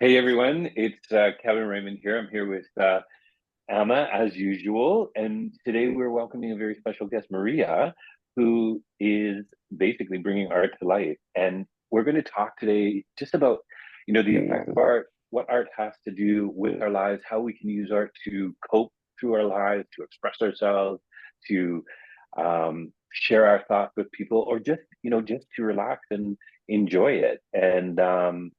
Hey everyone, it's Kevin Raymond here. I'm here with Emma as usual, and today we're welcoming a very special guest, Maria, who is basically bringing art to life. And we're going to talk today just about, the effect of art, what art has to do with our lives, how we can use art to cope through our lives, to express ourselves, to share our thoughts with people, or just to relax and enjoy it. And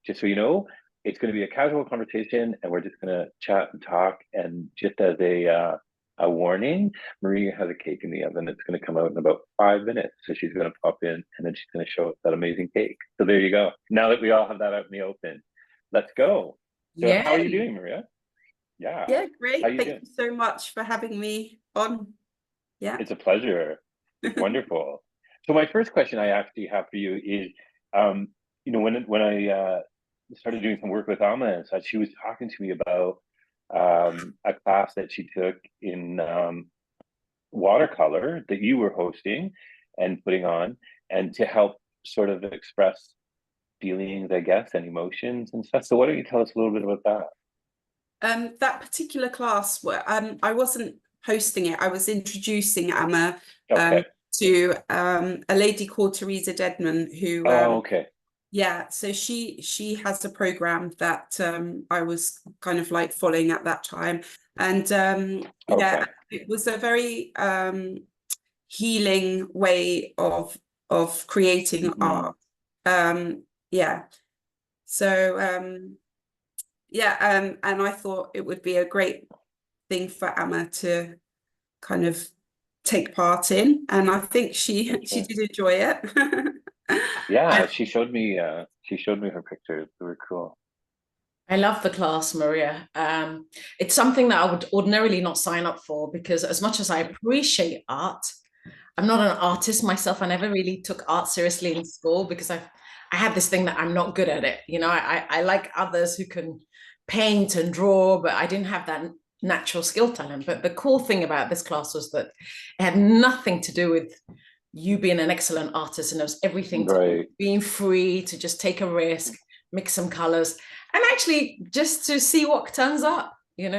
just so you know, it's going to be a casual conversation, and we're just going to chat and talk. And just as a warning, Maria has a cake in the oven. It's going to come out in about 5 minutes, so she's going to pop in, and then she's going to show us that amazing cake. So there you go. Now that we all have that out in the open, let's go. So how are you Yeah, doing, Maria? Yeah, yeah, how great. you Thank doing? you so much for having me on. Yeah. It's a pleasure. Wonderful. So my first question I actually have for you is, um, when I started doing some work with Alma and such, she was talking to me about a class that she took in watercolor that you were hosting and putting on, and to help sort of express feelings, I guess, and emotions and stuff. So why don't you tell us a little bit about that? That particular class where I wasn't hosting it, I was introducing Emma Okay. to a lady called Teresa Dedman who Oh, okay. yeah, so she has a program that I was kind of like following at that time. And yeah, Okay. it was a very healing way of creating Hmm. art. Yeah. So yeah, and I thought it would be a great thing for Emma to kind of take part in, and I think she Okay. did enjoy it. Yeah, I, she showed me her pictures. They were cool. I love the class, Maria. It's something that I would ordinarily not sign up for because, as much as I appreciate art, I'm not an artist myself. I never really took art seriously in school because I had this thing that I'm not good at it. I like others who can paint and draw, but I didn't have that natural skill talent. But the cool thing about this class was that it had nothing to do with you being an excellent artist, and it was everything to Right. being free to just take a risk, mix some colors, and actually just to see what turns up.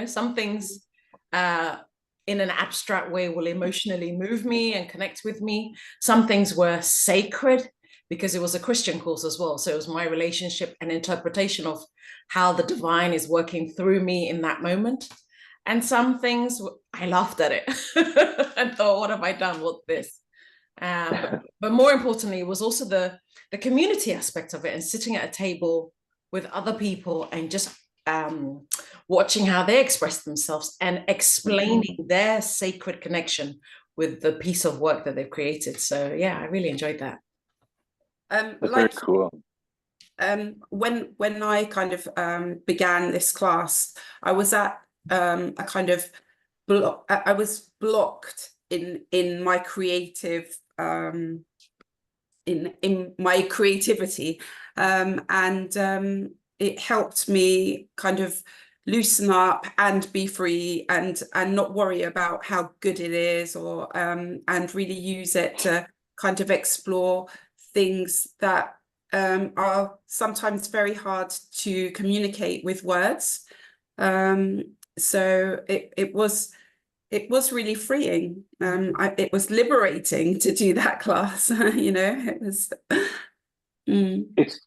Some things uh, in an abstract way will emotionally move me and connect with me. Some things were sacred because it was a Christian course as well. So it was my relationship and interpretation of how the divine is working through me in that moment. And some things I laughed at it and thought, what have I done? What this? But more importantly, it was also the community aspect of it and sitting at a table with other people and just watching how they express themselves and Hmm. explaining their sacred connection with the piece of work that they've created. So yeah, I really enjoyed that. That's very like cool. when I kind of began this class, I was at a kind of block. I was blocked in my creative in my creativity, and it helped me kind of loosen up and be free and not worry about how good it is, or and really use it to kind of explore things that are sometimes very hard to communicate with words. So it was really freeing. It was liberating to do that class. It was. Mm. It's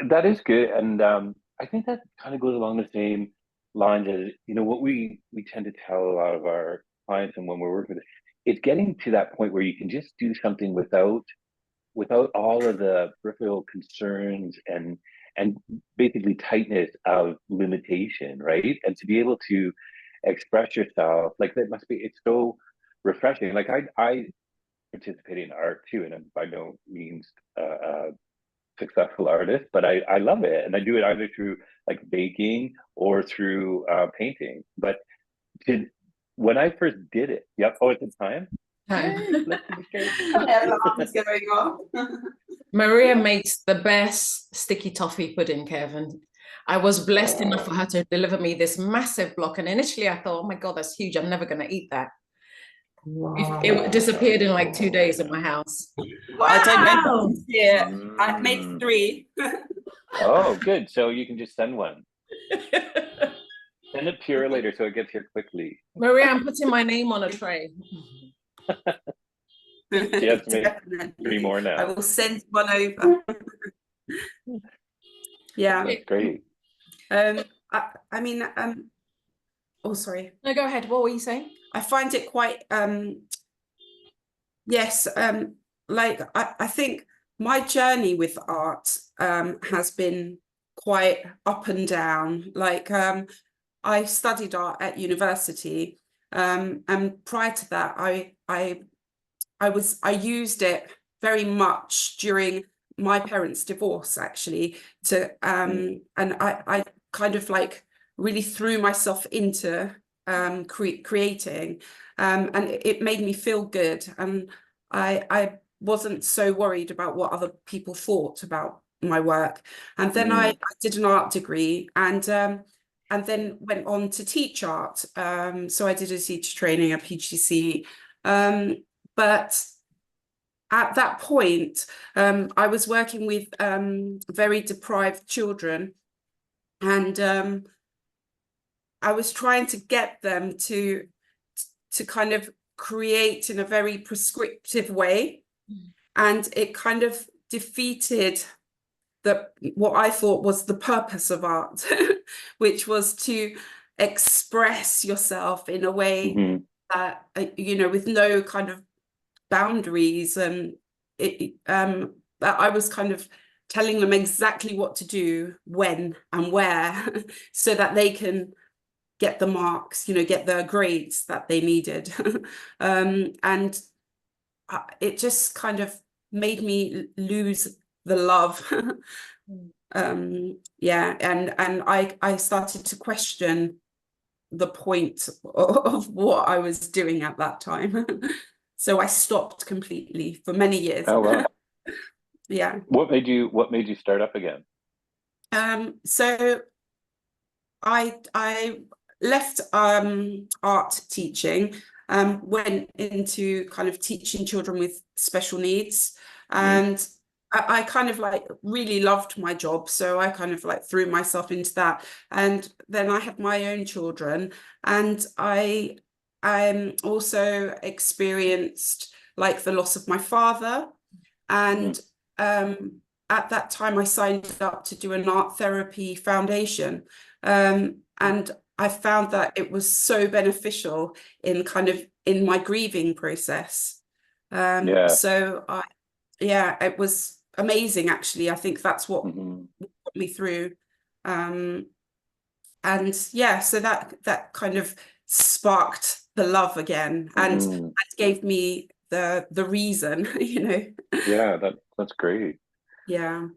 that is good, and I think that kind of goes along the same lines as what we tend to tell a lot of our clients, and when we're working with it, it's getting to that point where you can just do something without all of the peripheral concerns and basically tightness of limitation, right? And to be able to express yourself like that must be it's so refreshing. Like I participate in art too, and I'm by no means a successful artist, but I love it, and I do it either through like baking or through painting. But to when I first did it, yep. Oh, at the time, yay! Let's do the cake. Alarms going off. Maria makes the best sticky toffee pudding, Kevin. I was blessed enough for her to deliver me this massive block. And initially I thought, oh my God, that's huge. I'm never going to eat that. It disappeared in like 2 days at my house. I don't know if you Wow. can see it. I've made Mm. three. Oh, good. So you can just send one. Send it to her later so it gets here quickly. Maria, I'm putting my name on a tray. She has to make 3 Definitely. more I now. will send one over. Yeah. That's great. I mean, oh, sorry. No, go ahead. What were you saying? I find it quite, yes, like I think my journey with art has been quite up and down. Like I studied art at university, and prior to that, I used it very much during my parents' divorce, actually, to and I kind of like really threw myself into creating, and it made me feel good, and I wasn't so worried about what other people thought about my work. And then I did an art degree, and then went on to teach art. So I did a teacher training, a PGC. But at that point, I was working with very deprived children, and I was trying to get them to kind of create in a very prescriptive way, and it kind of defeated what I thought was the purpose of art, which was to express yourself in a way that, with no kind of boundaries, and that I was kind of telling them exactly what to do, when and where, so that they can get the marks, get the grades that they needed. And it just kind of made me lose the love. Yeah, and I started to question the point of what I was doing at that time. So I stopped completely for many years. Oh, wow. Yeah. What made you start up again? So I left art teaching, went into kind of teaching children with special needs, and I kind of like really loved my job, so I kind of like threw myself into that. And then I had my own children, and I also experienced like the loss of my father, and at that time I signed up to do an art therapy foundation, and I found that it was so beneficial in kind of in my grieving process. So it was amazing, actually. I think that's what got me through. And yeah, so that kind of sparked the love again, and that gave me the reason, Yeah, that's great. Yeah, That's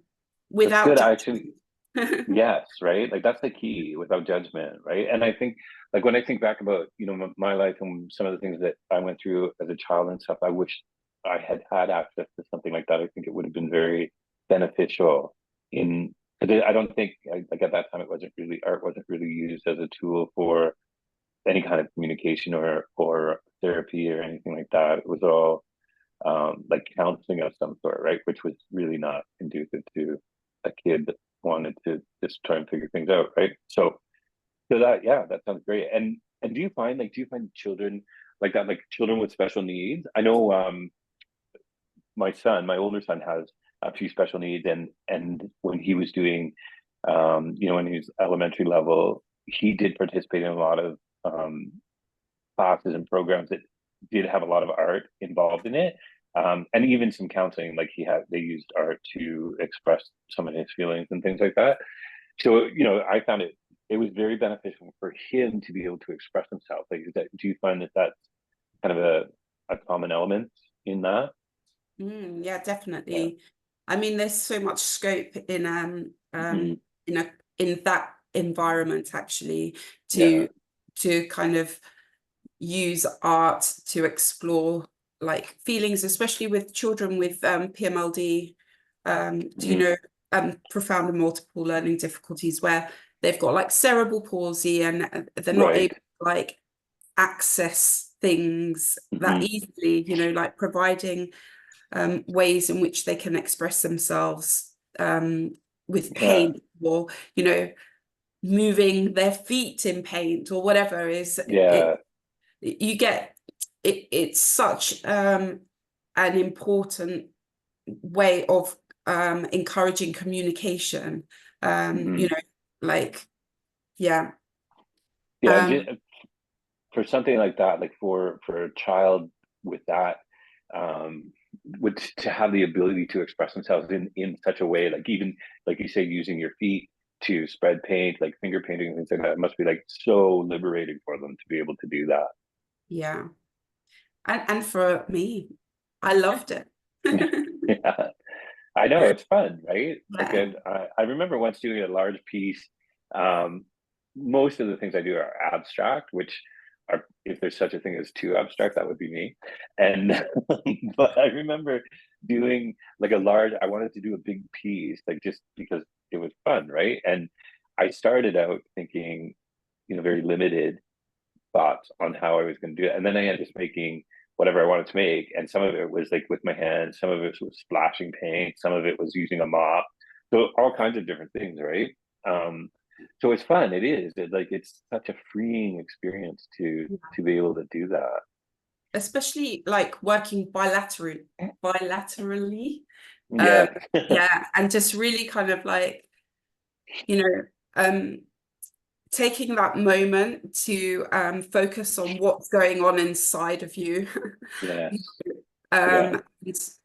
without good, judgment. actually. Yes, right? Like that's the key, without judgment, right? And I think, like when I think back about, my life and some of the things that I went through as a child and stuff, I wish I had access to something like that. I think it would have been very beneficial in, because I don't think, like at that time, art wasn't really used as a tool for any kind of communication or therapy or anything like that. It was all like counseling of some sort, right? Which was really not conducive to a kid that wanted to just try and figure things out, right? So that sounds great. And do you find children like that, like children with special needs? I know my older son has a few special needs, and when he was doing when he was elementary level, he did participate in a lot of classes and programs that did have a lot of art involved in it, and even some counseling. Like they used art to express some of his feelings and things like that. So I found it was very beneficial for him to be able to express himself. Like, do you find that that's kind of a common element in that? Yeah, definitely. I mean, there's so much scope in in that environment, actually, to kind of use art to explore like feelings, especially with children with PMLD, profound and multiple learning difficulties, where they've got like cerebral palsy, and they're not able to like access things that easily, like providing ways in which they can express themselves with Yeah. paint, or, you know, moving their feet in paint or whatever, is Yeah. you get it. It's such an important way of encouraging communication. You know, like, yeah. Yeah. For something like that, like for a child with that, would to have the ability to express themselves in such a way, like even like you say, using your feet to spread paint, like finger painting and things like that, it must be like so liberating for them to be able to do that. Yeah. And for me, I loved it. Yeah, I know, it's fun, right? Like Yeah. I remember once doing a large piece. Um, Most of the things I do are abstract, which are, if there's such a thing as too abstract, that would be me. And but I remember doing like a large. I wanted to do a big piece, like just because it was fun, right? And I started out thinking, very limited thoughts on how I was going to do it. And then I ended up just making whatever I wanted to make. And some of it was like with my hands, some of it was splashing paint, some of it was using a mop. So all kinds of different things, right? Um, so it's fun. It is. It's such a freeing experience to be able to do that. Especially like working bilaterally. Yeah. Yeah, and just really kind of like, you know, taking that moment to focus on what's going on inside of you. Yes. Yeah. And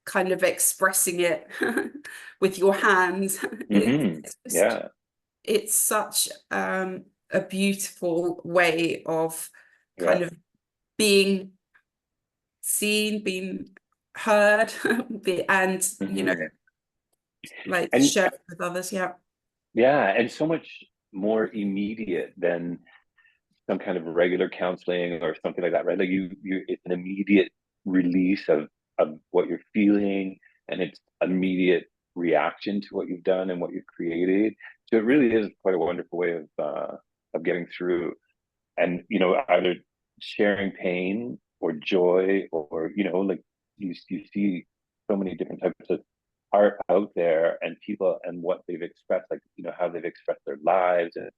kind of expressing it with your hands. Yeah. It's such a beautiful way of Yeah. kind of being seen, being heard, and, you know, hmm like And shared with others. Yeah. yeah, and so much more immediate than some kind of regular counseling or something like that, right? Like it's an immediate release of what you're feeling, and it's immediate reaction to what you've done and what you've created. So it really is quite a wonderful way of getting through, and either sharing pain or joy, or like you see so many different types of art out there, and people and what they've expressed, like how they've expressed their lives, and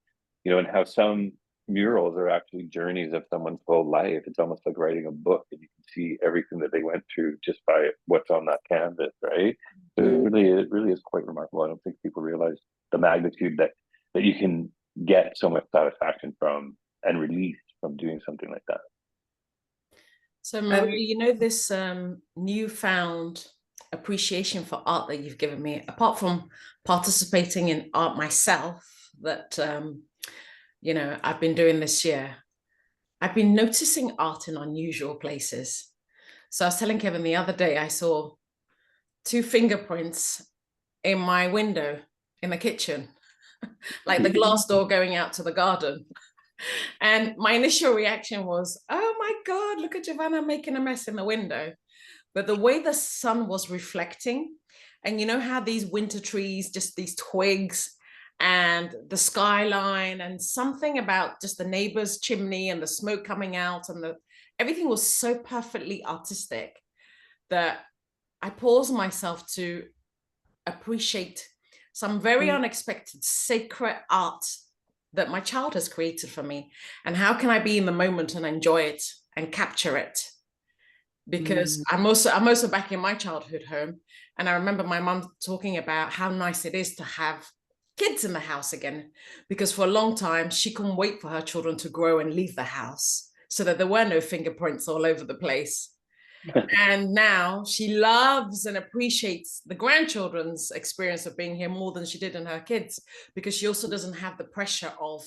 and how some murals are actually journeys of someone's whole life. It's almost like writing a book, and you can see everything that they went through just by what's on that canvas, right? So it really is quite remarkable. I don't think people realize the magnitude that you can get so much satisfaction from and release from doing something like that. So Marie, this newfound appreciation for art that you've given me, apart from participating in art myself, that I've been doing this year, I've been noticing art in unusual places. So I was telling Kevin the other day, I saw 2 fingerprints in my window in the kitchen, like the glass door going out to the garden. And my initial reaction was, oh my God, look at Giovanna making a mess in the window. But the way the sun was reflecting, and you know how these winter trees, just these twigs and the skyline, and something about just the neighbor's chimney and the smoke coming out, and everything was so perfectly artistic that I paused myself to appreciate some very unexpected sacred art that my child has created for me, and how can I be in the moment and enjoy it and capture it, because I'm also back in my childhood home, and I remember my mum talking about how nice it is to have kids in the house again, because for a long time she couldn't wait for her children to grow and leave the house so that there were no fingerprints all over the place. And now she loves and appreciates the grandchildren's experience of being here more than she did in her kids, because she also doesn't have the pressure of,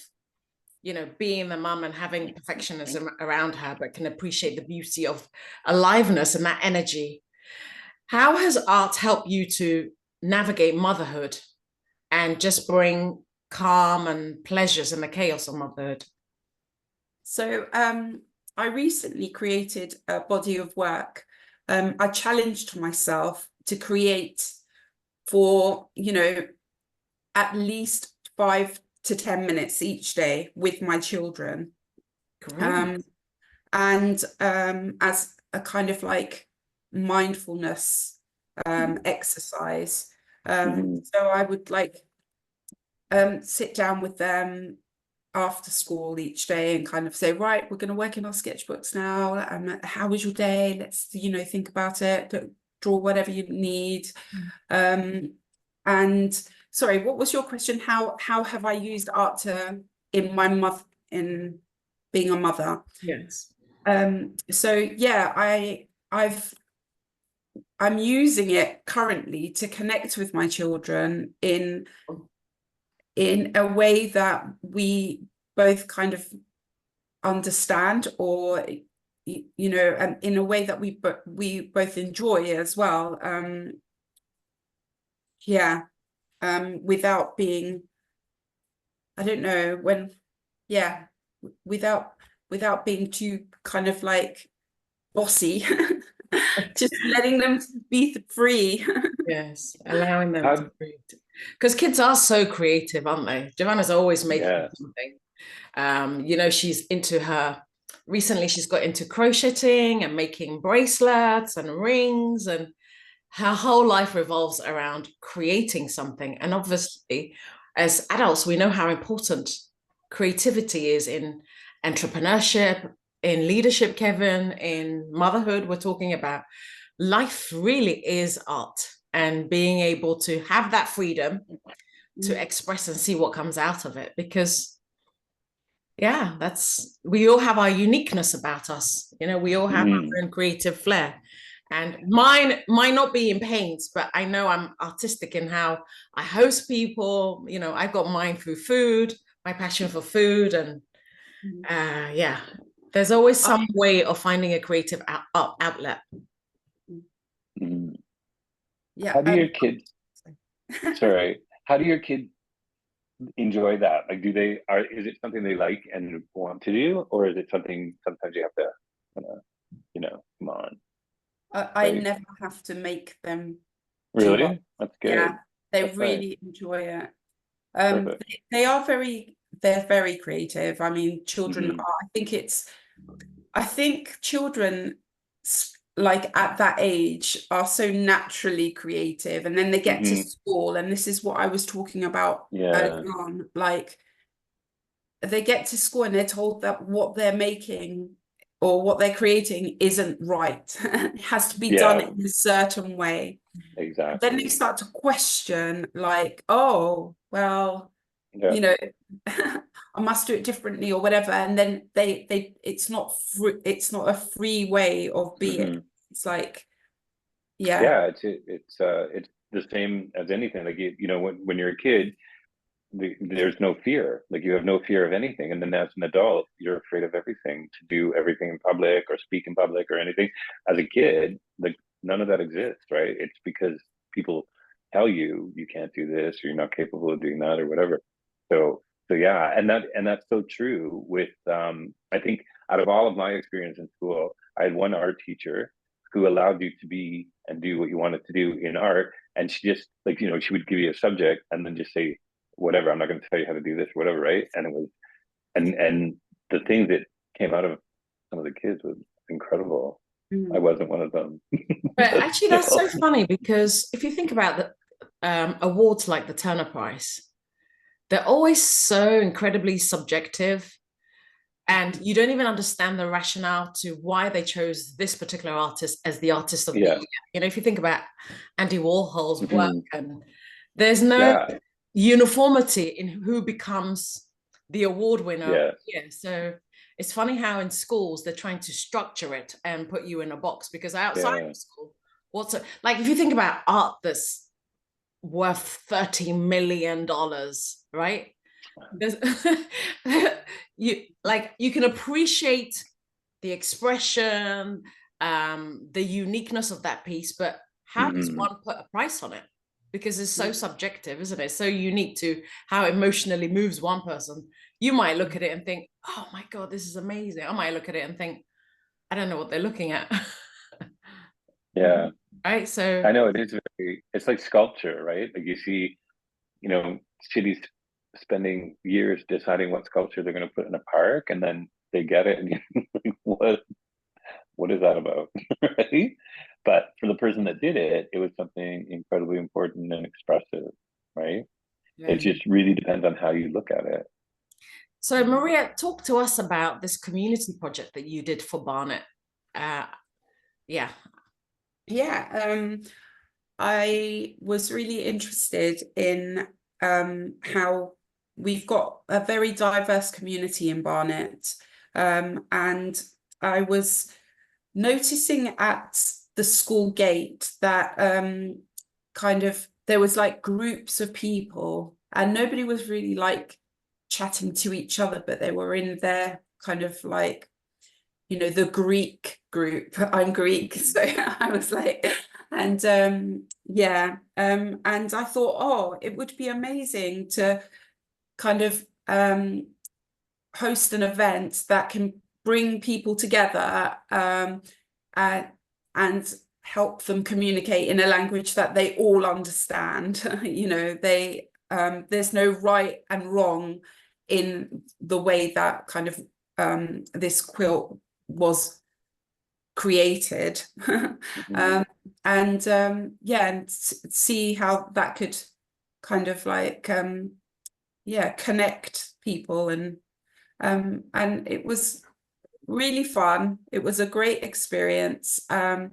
being the mum and having perfectionism around her, but can appreciate the beauty of aliveness and that energy. How has art helped you to navigate motherhood and just bring calm and pleasures in the chaos of motherhood? So I recently created a body of work. I challenged myself to create for, at least 5 to 10 minutes each day with my children. And as a kind of like mindfulness exercise. So I would like sit down with them after school each day and kind of say, right, we're going to work in our sketchbooks now. How was your day? Let's, think about it. Draw whatever you need. And sorry, what was your question? How have I used art in being a mother? Yes. So yeah, I'm using it currently to connect with my children in a way that we both kind of understand, or and in a way that we both enjoy as well. Without being, I don't know, without being too kind of like bossy. Just letting them be free. Yes, allowing them to create. Because kids are so creative, aren't they? Giovanna's always making something. She's recently she's got into crocheting and making bracelets and rings, and her whole life revolves around creating something. And obviously, as adults, we know how important creativity is in entrepreneurship, in leadership, Kevin, in motherhood. We're talking about life really is art, and being able to have that freedom to express and see what comes out of it. Because we all have our uniqueness about us. We all have our own creative flair. And mine might not be in paints, but I know I'm artistic in how I host people. I've got mine through food, my passion for food. And there's always some way of finding a creative outlet. Yeah. How do your kids, how do your kids enjoy that? Like, is it something they like and want to do, or is it something sometimes you have to, come on? I never have to make them. Really? That's good. Yeah, they That's really enjoy it. Perfect. They're very creative. I mean, children are, I think children like at that age are so naturally creative, and then they get to school, and this is what I was talking about early on. Like, they get to school and they're told that what they're making or what they're creating isn't right. It has to be done in a certain way. Exactly. Then they start to question, like, oh, well, I must do it differently or whatever. And then it's not a free way of being. It's like, it's the same as anything. Like, when you're a kid, there's no fear. Like, you have no fear of anything. And then as an adult, you're afraid of everything, to do everything in public or speak in public or anything. As a kid, like, none of that exists, right? It's because people tell you can't do this, or you're not capable of doing that, or whatever. So yeah, and that's so true with I think out of all of my experience in school, I had one art teacher who allowed you to be and do what you wanted to do in art. And she just, like, she would give you a subject and then just say, whatever, I'm not going to tell you how to do this, whatever, right? And it was, and the things that came out of some of the kids was incredible. I wasn't one of them. But actually, that's so funny, because if you think about the awards like the Turner Prize, they're always so incredibly subjective, and you don't even understand the rationale to why they chose this particular artist as the artist of the year. If you think about Andy Warhol's work, and there's no uniformity in who becomes the award winner. So it's funny how in schools they're trying to structure it and put you in a box, because outside of school, like, if you think about art that's worth $30 million, right? You can appreciate the expression, the uniqueness of that piece, but how does one put a price on it? Because it's so subjective, isn't it? So unique to how emotionally moves one person. You might look at it and think, oh my God, this is amazing. I might look at it and think, I don't know what they're looking at. Right. So I know it's like sculpture, right? Like, you see, cities spending years deciding what sculpture they're going to put in a park, and then they get it, and you're like, what is that about? Right? But for the person that did it, it was something incredibly important and expressive, right? It just really depends on how you look at it. So Maria, talk to us about this community project that you did for Barnet. Yeah. I was really interested in how we've got a very diverse community in Barnet, and I was noticing at the school gate that kind of there was like groups of people, and nobody was really like chatting to each other, but they were in their kind of like, you know, the Greek group. I'm Greek, so I was like, and and I thought, oh, it would be amazing to kind of host an event that can bring people together, and help them communicate in a language that they all understand. You know, there's no right and wrong in the way that kind of this quilt was created. And see how that could kind of like connect people, and it was really fun. It was a great experience, and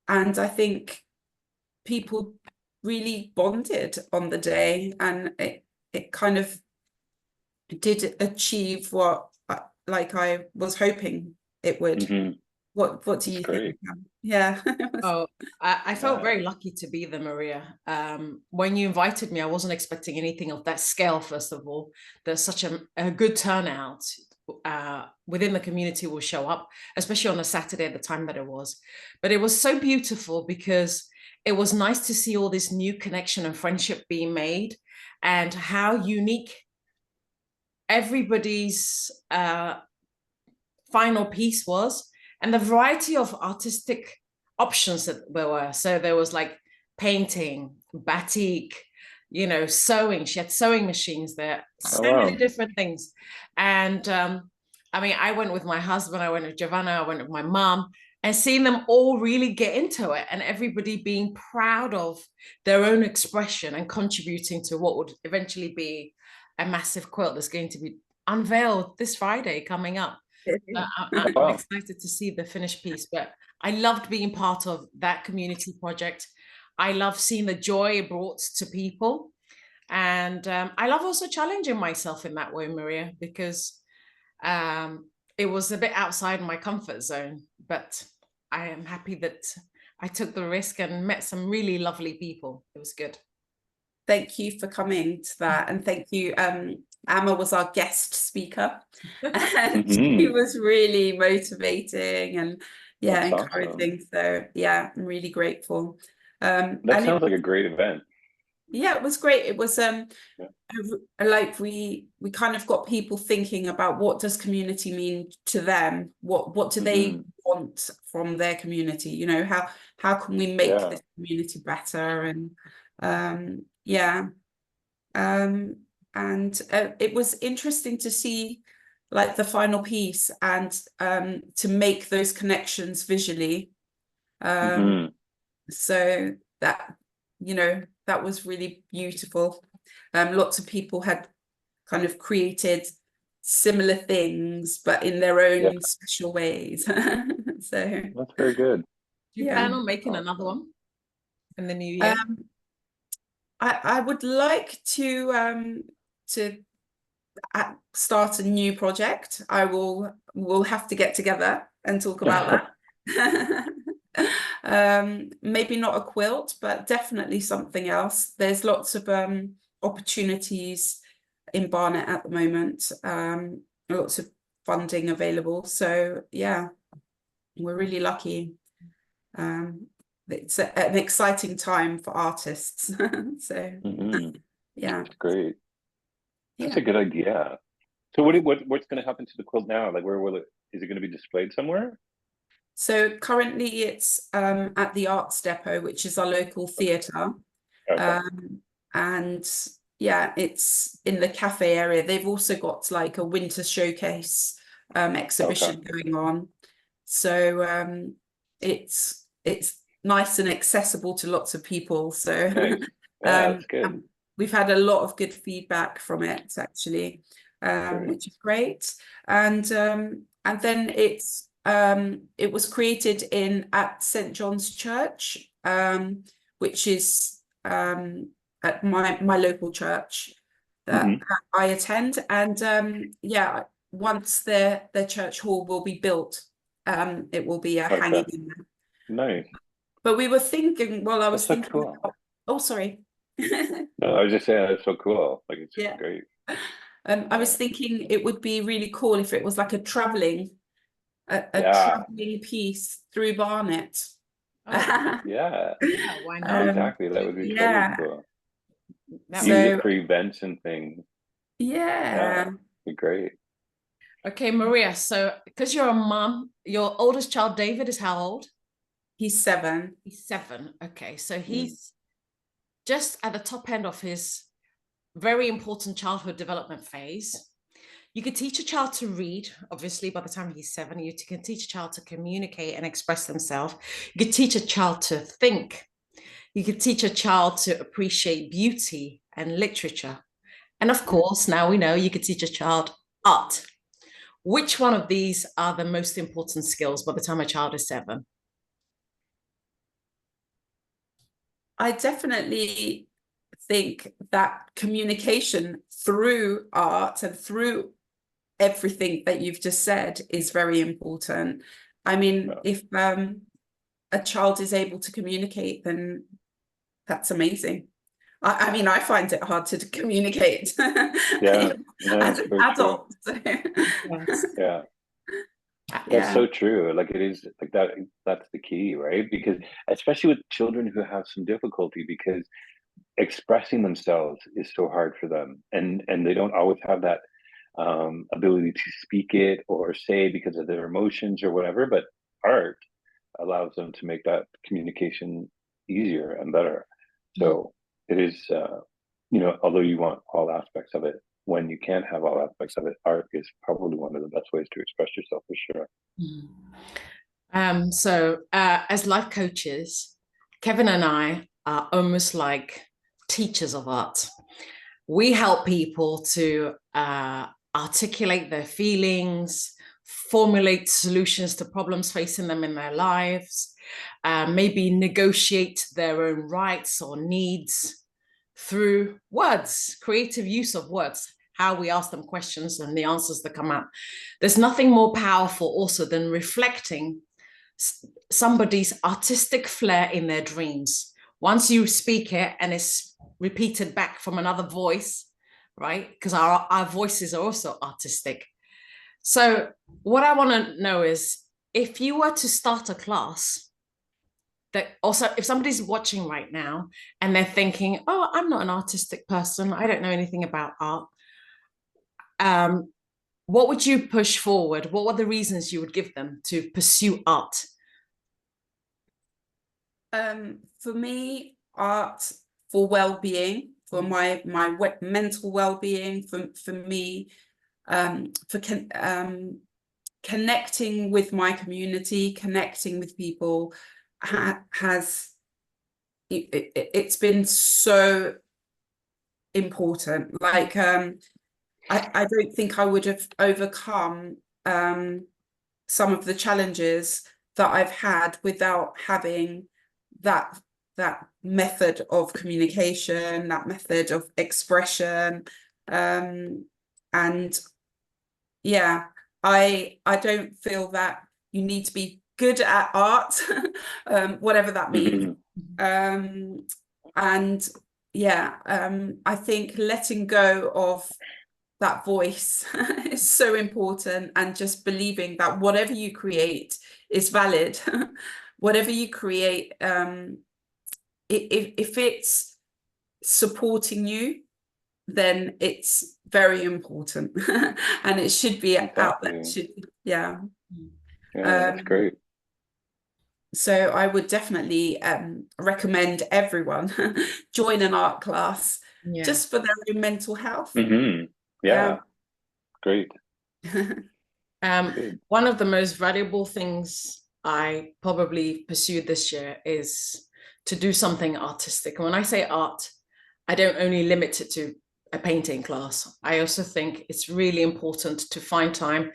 I think people really bonded on the day, and it kind of did achieve what I was hoping it would. What do you think? Yeah. Oh, I felt very lucky to be there, Maria. When you invited me, I wasn't expecting anything of that scale, first of all. There's such a good turnout within the community will show up, especially on a Saturday at the time that it was. But it was so beautiful because it was nice to see all this new connection and friendship being made, and how unique everybody's final piece was, and the variety of artistic options that there were. So there was like painting, batik, you know, sewing. She had sewing machines there, so many different things. And I mean, I went with my husband, I went with Giovanna, I went with my mom, and seeing them all really get into it, and everybody being proud of their own expression and contributing to what would eventually be a massive quilt that's going to be unveiled this Friday coming up. I'm excited to see the finished piece, but I loved being part of that community project. I love seeing the joy it brought to people. And I love also challenging myself in that way, Maria, because it was a bit outside my comfort zone, but I am happy that I took the risk and met some really lovely people. It was good. Thank you for coming to that, and thank you. Amma was our guest speaker, and she was really motivating and encouraging. Awesome. So yeah, I'm really grateful. That sounds like a great event. Yeah, it was great. It was like we kind of got people thinking about what does community mean to them? What do they want from their community? You know, how can we make this community better? And it was interesting to see like the final piece, and to make those connections visually. So that, you know, that was really beautiful. Lots of people had kind of created similar things, but in their own special ways. So that's very good. Do you plan on making another one in the new year? I would like to start a new project. We'll have to get together and talk about that. Maybe not a quilt, but definitely something else. There's lots of opportunities in Barnet at the moment, lots of funding available. So yeah, we're really lucky. It's an exciting time for artists. So yeah, that's great. That's a good idea. So what's going to happen to the quilt now? Like, where will it? Is it going to be displayed somewhere? So currently it's at the Arts Depot, which is our local theatre. And yeah, it's in the cafe area. They've also got like a winter showcase exhibition going on. So it's nice and accessible to lots of people. So nice. That's good. we've had a lot of good feedback from it actually, which is great. And then it was created at St. John's Church, which is at my local church that I attend. And yeah, once their church hall will be built, it will be hanging in there. Nice. But we were thinking, well, I was thinking, cool. oh, sorry. No, I was just saying that's so cool. Like, it's great. I was thinking it would be really cool if it was like a traveling piece through Barnet. Oh, yeah, why not? exactly. That would be totally cool. Use it for events and things. Yeah, be great. Okay, Maria. So, because you're a mom, your oldest child, David, is how old? He's 7. He's 7. Okay, so he's just at the top end of his very important childhood development phase. You could teach a child to read, obviously, by the time he's 7. You can teach a child to communicate and express themselves. You could teach a child to think. You could teach a child to appreciate beauty and literature. And of course, now we know you could teach a child art. Which one of these are the most important skills by the time a child is 7? I definitely think that communication through art and through everything that you've just said is very important. I mean, if a child is able to communicate, then that's amazing. I mean, I find it hard to communicate as an adult. So. Yeah. That's so true. Like, it is like that. That's the key, right? Because especially with children who have some difficulty, because expressing themselves is so hard for them, and they don't always have that ability to speak it or say because of their emotions or whatever. But art allows them to make that communication easier and better. So it is, although you want all aspects of it, when you can't have all aspects of it, art is probably one of the best ways to express yourself, for sure. So as life coaches, Kevin and I are almost like teachers of art. We help people to articulate their feelings, formulate solutions to problems facing them in their lives, maybe negotiate their own rights or needs through words, creative use of words, how we ask them questions and the answers that come out. There's nothing more powerful also than reflecting somebody's artistic flair in their dreams. Once you speak it and it's repeated back from another voice, right? Because our voices are also artistic. So what I want to know is, if you were to start a class, that also, if somebody's watching right now and they're thinking, oh, I'm not an artistic person, I don't know anything about art, what would you push forward? What were the reasons you would give them to pursue art? For me, art for well-being, for my mental well-being, for me, for connecting with my community, connecting with people, it's been so important. Like, I don't think I would have overcome some of the challenges that I've had without having that method of communication, that method of expression. And yeah, I don't feel that you need to be good at art, whatever that means. And yeah, I think letting go of that voice is so important, and just believing that whatever you create is valid. Whatever you create, if it's supporting you, then it's very important. And it should be out there. Yeah, that's great. So I would definitely recommend everyone join an art class, just for their own mental health. Yeah, great. One of the most valuable things I probably pursued this year is to do something artistic. And when I say art, I don't only limit it to a painting class. I also think it's really important to find time.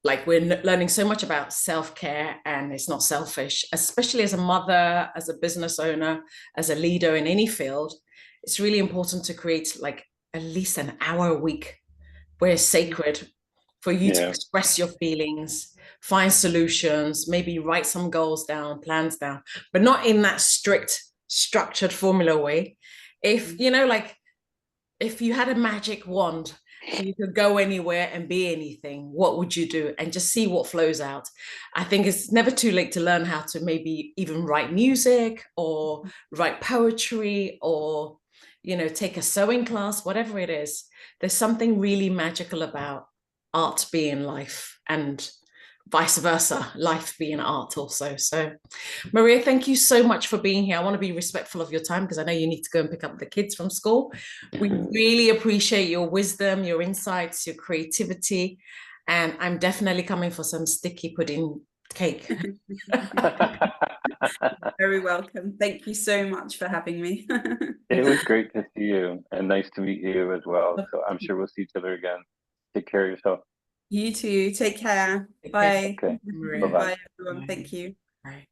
Like, we're learning so much about self-care, and it's not selfish, especially as a mother, as a business owner, as a leader in any field. It's really important to create like at least an hour a week where it's sacred for you to express your feelings, find solutions, maybe write some goals down, plans down, but not in that strict, structured formula way. If, you know, like, if you had a magic wand, you could go anywhere and be anything, what would you do? And just see what flows out. I think it's never too late to learn how to maybe even write music or write poetry, or, you know, take a sewing class, whatever it is. There's something really magical about art being life, and vice versa, life being art also. So Maria, thank you so much for being here. I want to be respectful of your time because I know you need to go and pick up the kids from school. We really appreciate your wisdom, your insights, your creativity, and I'm definitely coming for some sticky pudding cake. Very welcome. Thank you so much for having me. It was great to see you, and nice to meet you as well. So I'm sure we'll see each other again. Take care of yourself. You too. Take care. Bye. Okay. Maria. Bye-bye. Bye, everyone. Thank you. Bye.